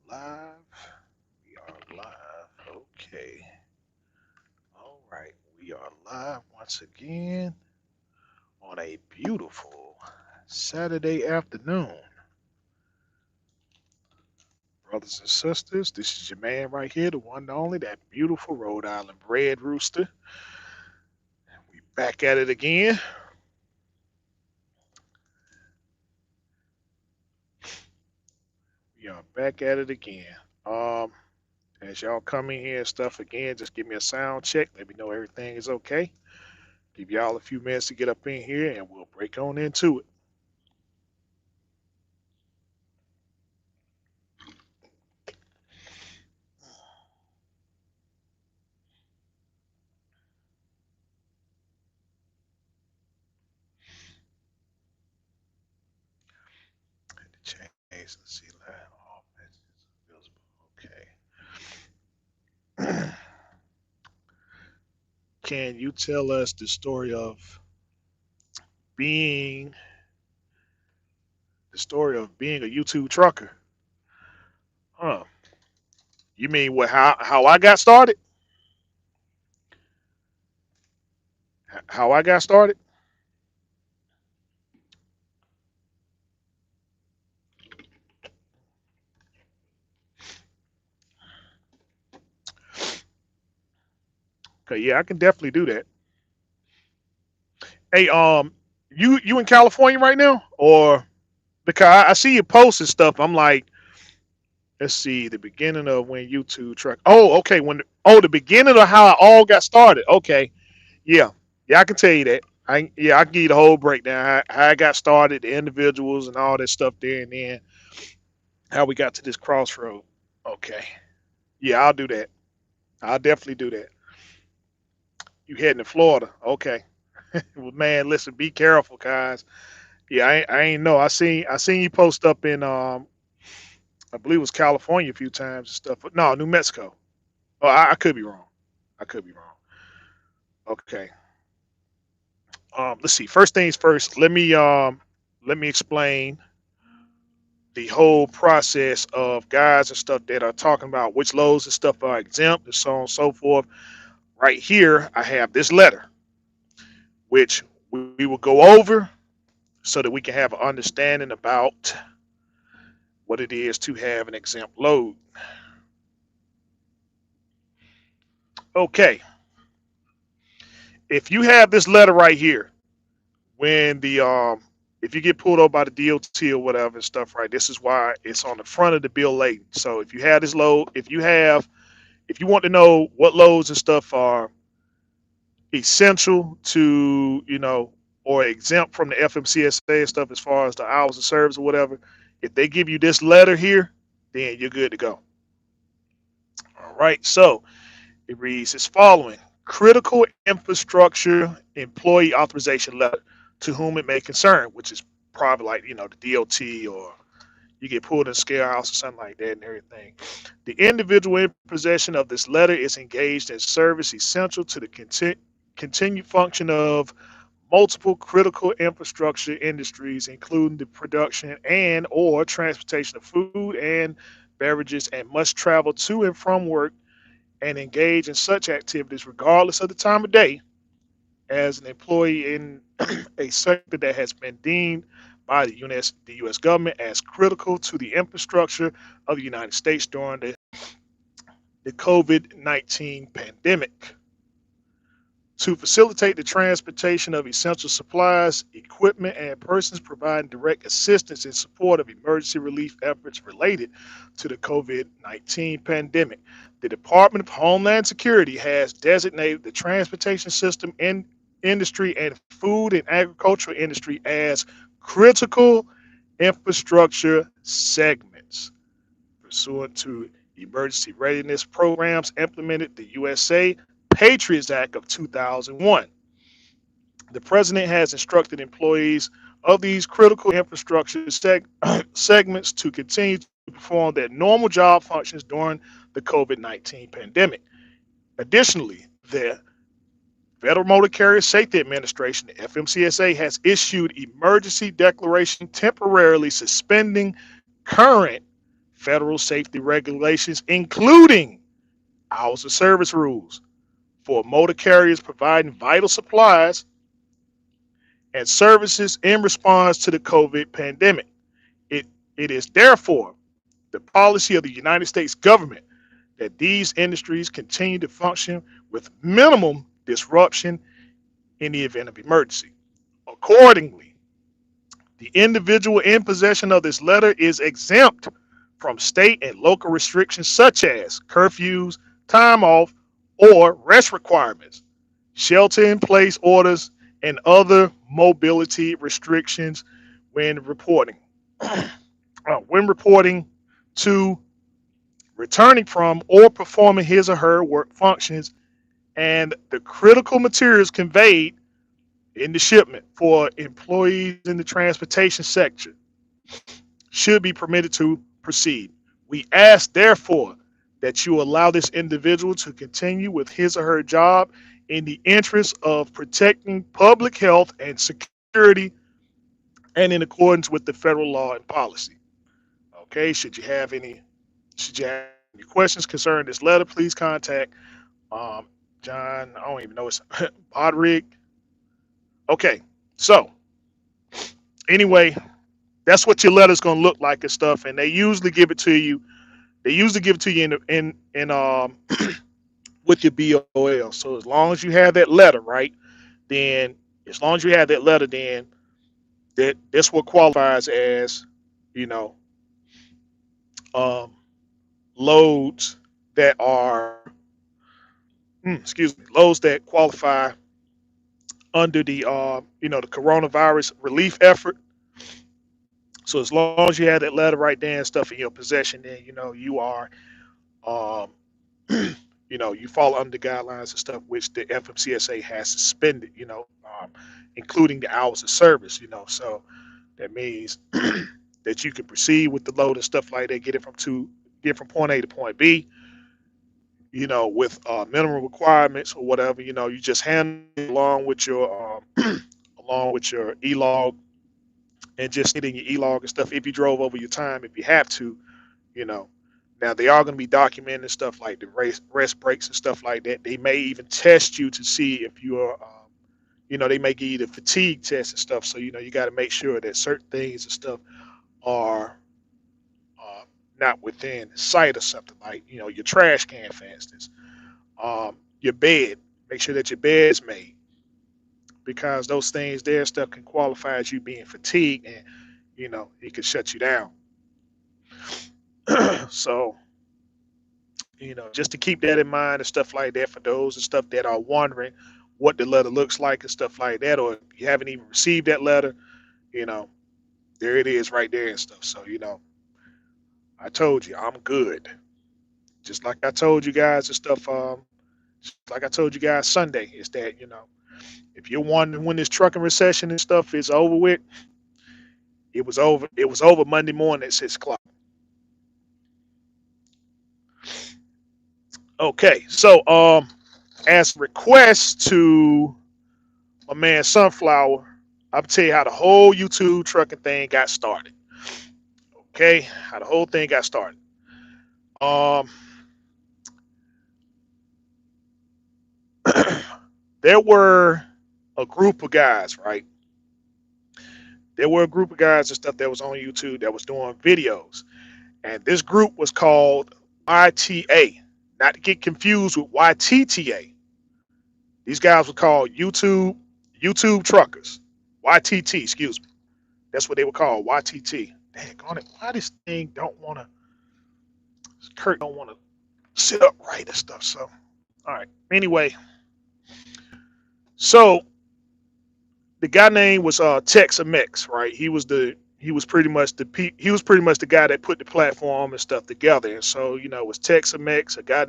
Live. We are live. Okay. All right. We are live once again on a beautiful Saturday afternoon. Brothers and sisters, this is your man right here, the one and only, that beautiful Rhode Island Red Rooster. We back at it again. We are back at it again. Um, as y'all come in here and stuff again, just give me a sound check. Let me know everything is okay. Give y'all a few minutes to get up in here and we'll break on into it. Change and see line all messages visible. Okay. Can you tell us being being a YouTube trucker? Huh. You mean what how I got started? How I got started? Okay, yeah, I can definitely do that. Hey, you in California right now? Or because I see you posting stuff, I'm like, let's see, the beginning of when YouTube truck. Oh, okay, the beginning of how it all got started. Okay. Yeah, yeah, I can tell you that. I can give you the whole breakdown, how I got started, the individuals and all that stuff there, and then how we got to this crossroad. Okay, yeah, I'll do that. I'll definitely do that. You heading to Florida? Okay. Well, man, listen, be careful, guys. Yeah, I ain't know. I seen you post up in I believe it was California a few times and stuff. But no, New Mexico. Oh, I could be wrong. I could be wrong. Okay. Let's see. First things first. Let me explain the whole process of guys and stuff that are talking about which loads and stuff are exempt and so on and so forth. Right here, I have this letter, which we will go over so that we can have an understanding about what it is to have an exempt load. Okay, if you have this letter right here, when the if you get pulled over by the DOT or whatever and stuff, right? This is why it's on the front of the bill laden. So if you have this load, if you want to know what loads and stuff are essential to, or exempt from the FMCSA and stuff as far as the hours of service or whatever, if they give you this letter here, then you're good to go. All right. So it reads as following: critical infrastructure employee authorization letter to whom it may concern, which is probably like, the DOT, or you get pulled in a scale house or something like that and everything. The individual in possession of this letter is engaged in service essential to the continued function of multiple critical infrastructure industries, including the production and or transportation of food and beverages, and must travel to and from work and engage in such activities regardless of the time of day as an employee in a sector that has been deemed by the U.S. government as critical to the infrastructure of the United States during the COVID-19 pandemic. To facilitate the transportation of essential supplies, equipment, and persons, providing direct assistance in support of emergency relief efforts related to the COVID-19 pandemic. The Department of Homeland Security has designated the transportation system and industry and food and agricultural industry as critical infrastructure segments. Pursuant to emergency readiness programs implemented the USA Patriots Act of 2001. The president has instructed employees of these critical infrastructure segments to continue to perform their normal job functions during the COVID-19 pandemic. Additionally, the Federal Motor Carrier Safety Administration, the FMCSA, has issued emergency declaration temporarily suspending current federal safety regulations, including hours of service rules for motor carriers providing vital supplies and services in response to the COVID pandemic. It, it is therefore the policy of the United States government that these industries continue to function with minimum disruption in the event of emergency. Accordingly, the individual in possession of this letter is exempt from state and local restrictions such as curfews, time off, or rest requirements, shelter in place orders, and other mobility restrictions when reporting. When reporting to, returning from, or performing his or her work functions, and the critical materials conveyed in the shipment for employees in the transportation sector should be permitted to proceed. We ask, therefore, that you allow this individual to continue with his or her job in the interest of protecting public health and security and in accordance with the federal law and policy. Okay, should you have any questions concerning this letter, please contact um, John. I don't even know it's Bodrick. Okay, so anyway, that's what your letter's gonna look like and stuff. And they usually give it to you. They usually give it to you in with your BOL. So as long as you have that letter, right, then as long as you have that letter, then that's what qualifies as, you know, um, loads that are, excuse me, loads that qualify under the the coronavirus relief effort. So as long as you have that letter right there and stuff in your possession, then you are um, you fall under the guidelines and stuff which the FMCSA has suspended, including the hours of service, so that means that you can proceed with the load and stuff like that, get from point A to point B, with minimum requirements or whatever, you just handle it along with your along with your e-log, and just hitting your e-log and stuff if you drove over your time, if you have to, you know. Now they are going to be documenting stuff like the rest breaks and stuff like that. They may even test you to see if you are, they may give you the fatigue test and stuff. So you got to make sure that certain things and stuff are uh, not within sight or something, like your trash can, for instance, your bed. Make sure that your bed is made, because those things there stuff can qualify as you being fatigued, and it could shut you down. So just to keep that in mind and stuff like that for those and stuff that are wondering what the letter looks like and stuff like that, or if you haven't even received that letter, you know, there it is right there and stuff. So I told you I'm good, just like I told you guys and stuff. Like I told you guys Sunday, is that if you're wondering when this trucking recession and stuff is over with, it was over. It was over Monday morning at 6 o'clock. Okay, so as a request to my man Sunflower, I'll tell you how the whole YouTube trucking thing got started. Okay, how the whole thing got started. Um, there were a group of guys, right? There were a group of guys and stuff that was on YouTube that was doing videos, and this group was called YTA, not to get confused with YTTA. These guys were called YouTube truckers, YTT, excuse me. That's what they were called, YTT. Dang on it, why this thing don't want to? Kurt don't want to sit up right and stuff. So, all right. Anyway, so the guy name was Tex Mx, right? He was pretty much the guy that put the platform and stuff together. And so it was Tex Mx, a guy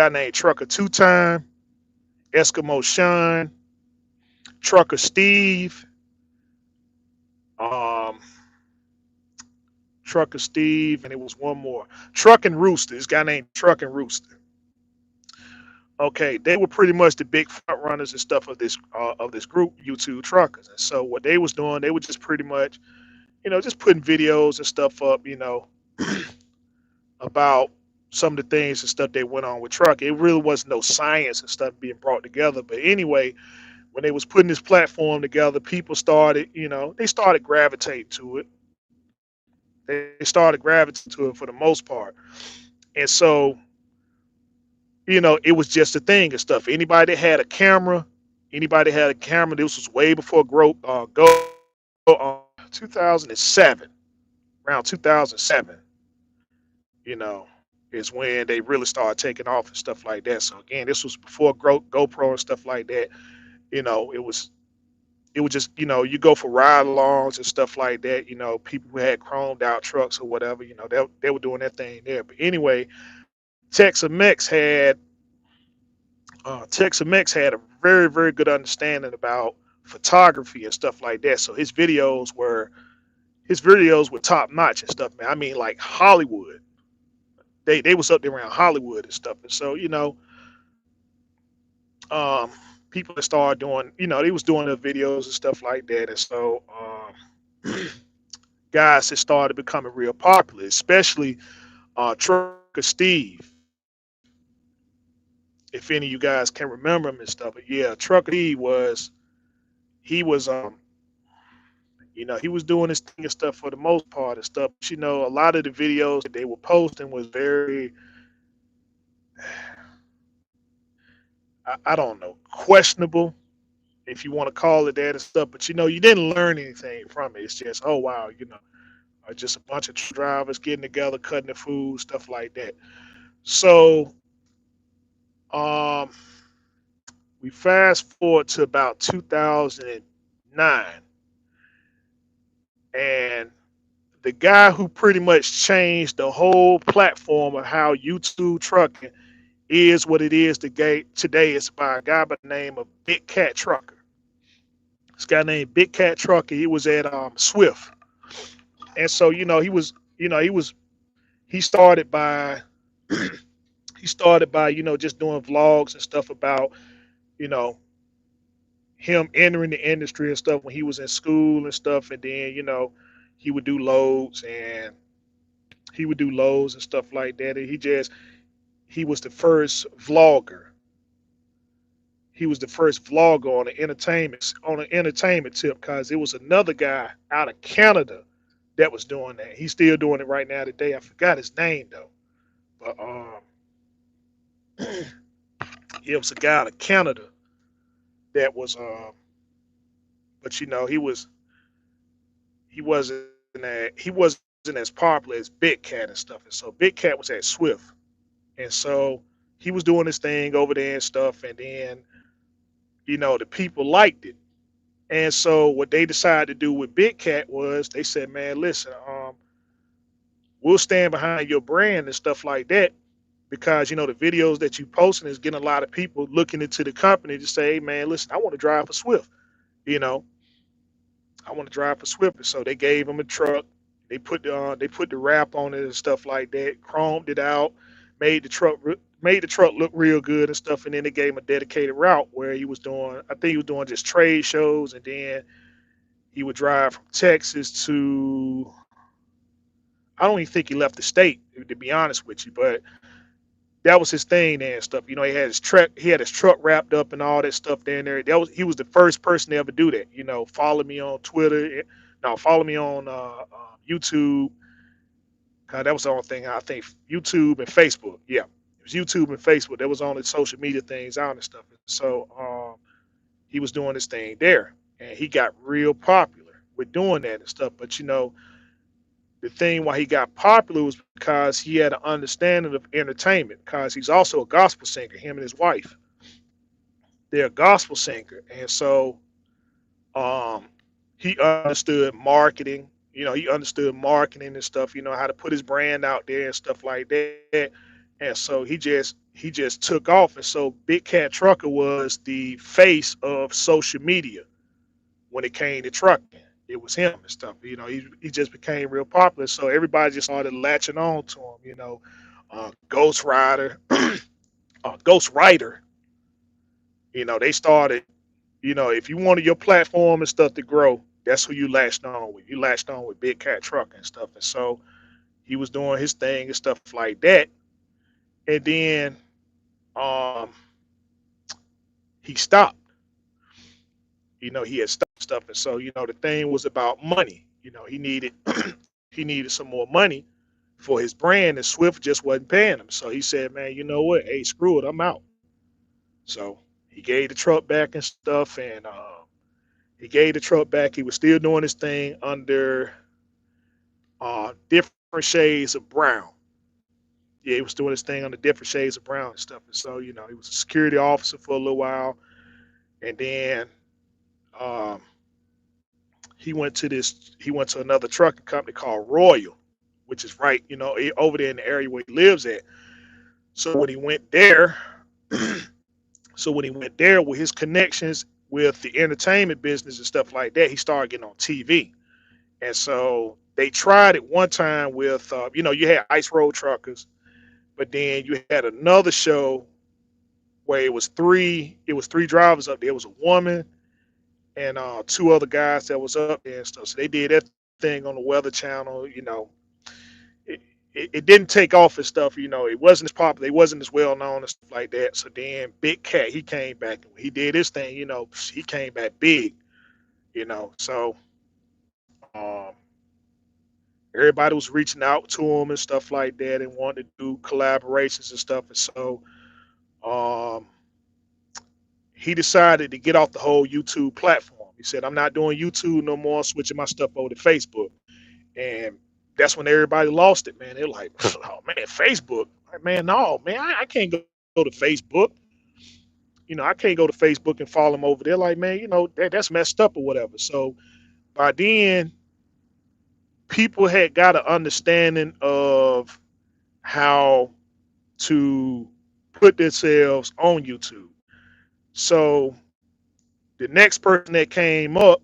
named Trucker Two Time, Eskimo Sean, Trucker Steve, um, Trucker Steve, and it was one more, Truck and Rooster. This guy named Truck and Rooster. Okay, they were pretty much the big front runners and stuff of this group, YouTube truckers. And so what they was doing, they were just pretty much, just putting videos and stuff up, about some of the things and stuff that went on with truck. It really was no science and stuff being brought together. But anyway, when they was putting this platform together, people started, they started gravitating to it. They started gravitating to it for the most part. And so, it was just a thing and stuff. Anybody that had a camera, this was way before go 2007, around 2007, you know, is when they really started taking off and stuff like that. So again, this was before GoPro and stuff like that. It was just, you go for ride alongs and stuff like that. People who had chromed out trucks or whatever, they were doing their thing there. But anyway, Tex-Mex had Tex-Mex had a very, very good understanding about photography and stuff like that. So his videos were top notch and stuff, man. I mean, like Hollywood. They was up there around Hollywood and stuff. And so, um, people that started doing, they was doing the videos and stuff like that. And so, guys that started becoming real popular, especially Trucker Steve. If any of you guys can remember him and stuff, but yeah, Trucker Steve he was he was doing his thing and stuff for the most part and stuff. But, a lot of the videos that they were posting was very, I don't know, questionable, if you want to call it that and stuff. But you didn't learn anything from it. It's just, oh wow, just a bunch of truck drivers getting together, cutting the food, stuff like that. So, um, we fast forward to about 2009, and the guy who pretty much changed the whole platform of how YouTube trucking is what it is today is by a guy by the name of Big Cat Trucker. This guy named Big Cat Trucker. He was at Swift, and so he started by just doing vlogs and stuff about you know him entering the industry and stuff when he was in school and stuff, and then he would do loads and stuff like that. And he was the first vlogger. He was the first vlogger on an entertainment tip, because it was another guy out of Canada that was doing that. He's still doing it right now today. I forgot his name though, but it was a guy out of Canada that was but he wasn't as popular as Big Cat and stuff. And so Big Cat was at Swift, and so he was doing his thing over there and stuff, and then the people liked it. And so what they decided to do with Big Cat was they said, man, listen, we'll stand behind your brand and stuff like that, because the videos that you posting is getting a lot of people looking into the company to say, hey, man, listen, I want to drive for Swift. You know, I want to drive for Swift. And so they gave him a truck. They put the wrap on it and stuff like that, chromed it out, made the truck look real good and stuff. And then they gave him a dedicated route where I think he was doing just trade shows, and then he would drive from Texas to, I don't even think he left the state, to be honest with you, but that was his thing there and stuff. He had his truck wrapped up and all that stuff down there. He was the first person to ever do that. Follow me on Twitter. No, follow me on YouTube. That was the only thing, I think, YouTube and Facebook. Yeah, it was YouTube and Facebook. That was on the social media things out and stuff. So he was doing his thing there, and he got real popular with doing that and stuff. But the thing why he got popular was because he had an understanding of entertainment, because he's also a gospel singer. Him and his wife, they're a gospel singer. And so um he understood marketing. He understood marketing and stuff, how to put his brand out there and stuff like that. And so he just took off. And so Big Cat Trucker was the face of social media when it came to trucking. It was him and stuff. He just became real popular. So everybody just started latching on to him. Ghost Rider, Ghost Rider. They started. If you wanted your platform and stuff to grow, that's who you latched on with. You latched on with Big Cat Truck and stuff. And so he was doing his thing and stuff like that. And then um, he stopped. He had stopped stuff. And so the thing was about money. He needed he needed some more money for his brand, and Swift just wasn't paying him. So he said, "Man, you know what? Hey, screw it, I'm out." So he gave the truck back and stuff, and he gave the truck back. He was still doing his thing under different shades of brown. Yeah, he was doing his thing under different shades of brown and stuff. And so he was a security officer for a little while, and then um, he went to another trucking company called Royal, which is right, over there in the area where he lives at. So when he went there, with his connections with the entertainment business and stuff like that, he started getting on TV. And so they tried it one time with, you had Ice Road Truckers, but then you had another show where it was three drivers up there. It was a woman and two other guys that was up there and stuff. So they did that thing on the Weather Channel. It didn't take off and stuff. It wasn't as popular. It wasn't as well known and stuff like that. So then Big Cat, he came back and he did his thing. He came back big. So um, everybody was reaching out to him and stuff like that and wanted to do collaborations and stuff. And so um, he decided to get off the whole YouTube platform. He said, "I'm not doing YouTube no more. I'm switching my stuff over to Facebook." And that's when everybody lost it, man. They're like, "Oh man, Facebook, man, no, man, I can't go to Facebook. I can't go to Facebook and follow them over there. Like, man, that's messed up or whatever." So by then, people had got an understanding of how to put themselves on YouTube. So the next person that came up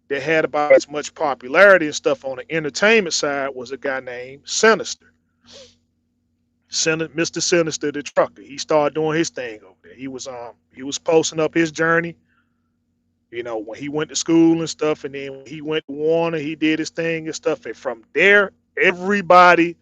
that had about as much popularity and stuff on the entertainment side was a guy named Sinister. Mr. Sinister the trucker. He started doing his thing over there. He was posting up his journey, when he went to school and stuff, and then when he went to Warner, he did his thing and stuff. And everybody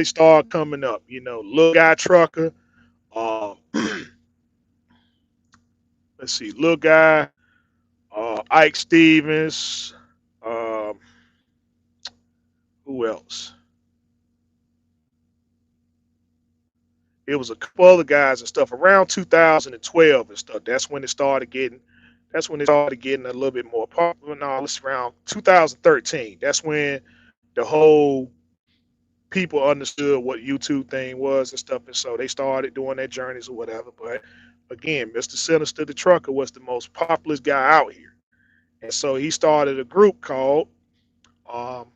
started coming up. Little guy trucker. Um, let's see, little guy, Ike Stevens. Um, who else? It was a couple other guys and stuff around 2012 and stuff. That's when it started getting a little bit more popular. No, it's around 2013. That's when the whole people understood what YouTube thing was and stuff, and so they started doing their journeys or whatever. But again, Mr. Sinister the trucker was the most popular guy out here, and so he started a group called um,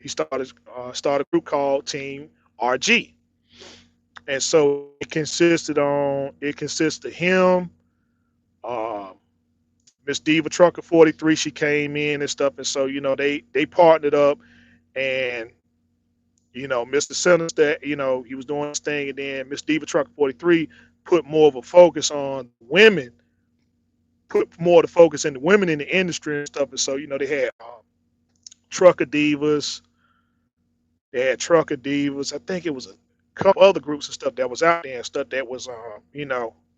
started a group called Team RG. And so it consists of him, um, Miss Diva Trucker 43. She came in and stuff, and so they partnered up, and Mr. Sinister, he was doing his thing, and then Miss Diva Trucker 43 put more of a focus on women, put more of the focus in the women in the industry and stuff, and so they had Trucker Divas, I think it was a couple other groups and stuff that was out there and stuff that was,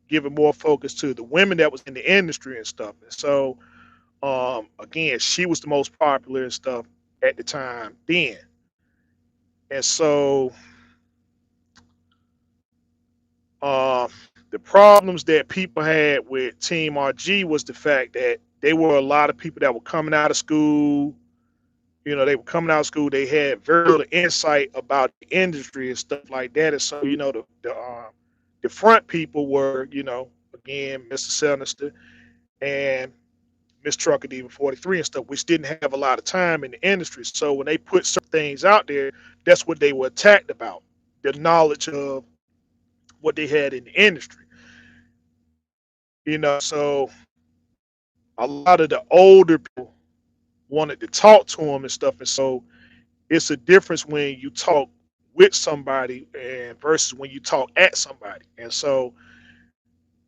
giving more focus to the women that was in the industry and stuff. And so, again, she was the most popular and stuff at the time then. And so, uh, the problems that people had with Team RG was the fact that they were a lot of people that were coming out of school. They were coming out of school. They had very little insight about the industry and stuff like that. And so, the front people were, again, Mr. Sinister and Miss Trucker Diva 43 and stuff, which didn't have a lot of time in the industry. So when they put certain things out there, that's what they were attacked about, the knowledge of what they had in the industry. So a lot of the older people wanted to talk to them and stuff. And so it's a difference when you talk with somebody and versus when you talk at somebody. And so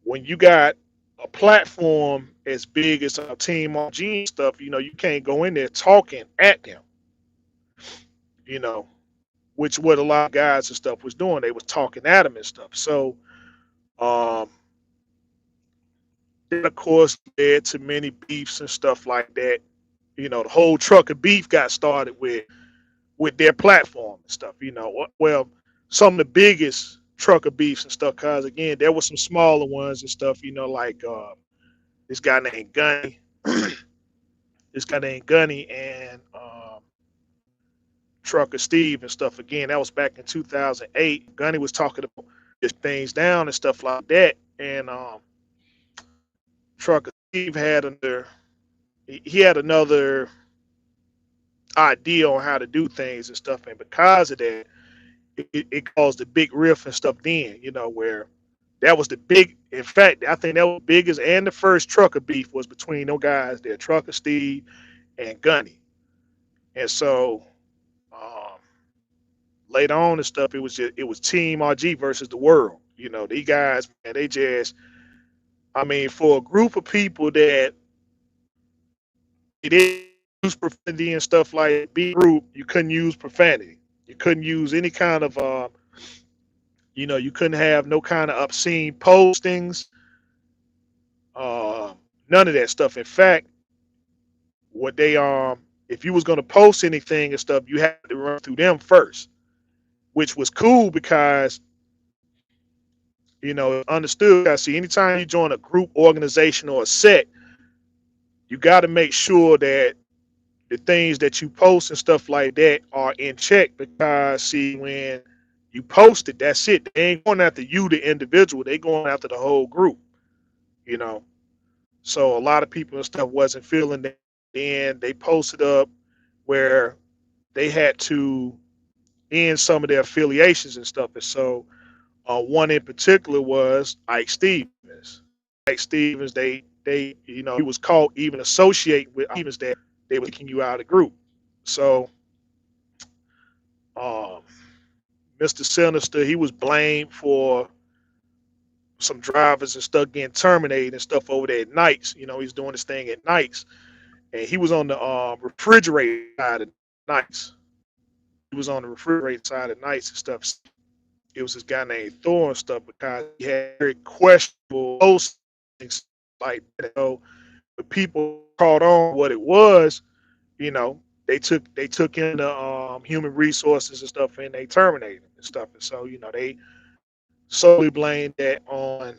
when you got a platform as big as a Team RG and stuff, you can't go in there talking at them, you know, which what a lot of guys and stuff was doing. They was talking at them and stuff. So um, that of course led to many beefs and stuff like that. The whole truck of beef got started with their platform and stuff. Well, some of the biggest trucker beefs and stuff. Cause again, there were some smaller ones and stuff. Like this guy named Gunny, this guy named Gunny, and Trucker Steve and stuff. Again, that was back in 2008. Gunny was talking about just things down and stuff like that, and Trucker Steve had under he had another idea on how to do things and stuff, and because of that, it caused a big rift and stuff. Then where that was the big. In fact, I think that was the biggest and the first trucker beef was between those guys there, Trucker Steve and Gunny, and so. Um, Later on and stuff, it was Team RG versus the world. These guys, man, they just, I mean, for a group of people that they didn't use profanity and stuff like big group, you couldn't use profanity. You couldn't use any kind of, you couldn't have no kind of obscene postings, uh, none of that stuff. In fact, what they if you was gonna post anything and stuff, you had to run through them first, which was cool because understood. I see anytime you join a group, organization, or a set, you got to make sure that the things that you post and stuff like that are in check because, see, when you post it, that's it. They ain't going after you, the individual. They going after the whole group, you know. So a lot of people and stuff wasn't feeling that. Then they posted up where they had to end some of their affiliations and stuff. And so one in particular was Ike Stevens. Ike Stevens, he was caught even associating with Stevens that they were kicking you out of the group. So, um, Mr. Sinister, he was blamed for some drivers and stuff getting terminated and stuff over there at nights. He's doing his thing at nights, and he was on the refrigerator side of nights. He was on the refrigerator side of nights and stuff. It was this guy named Thor and stuff because he had very questionable postings like that. So the people caught on what it was, they took in the human resources and stuff and they terminated him and stuff. And so, they solely blamed that on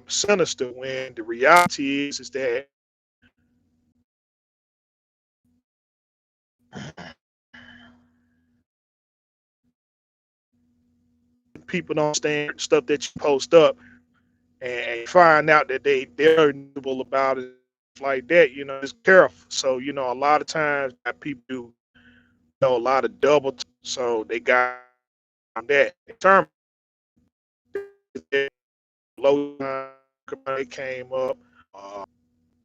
Sinister when the reality is that people don't stand stuff that you post up and find out that they're knowable about it like that, it's careful. So, a lot of times people do a lot of double so they got that term low time they came up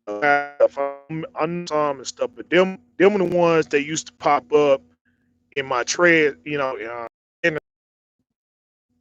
some and stuff, but them were the ones that used to pop up in my tread,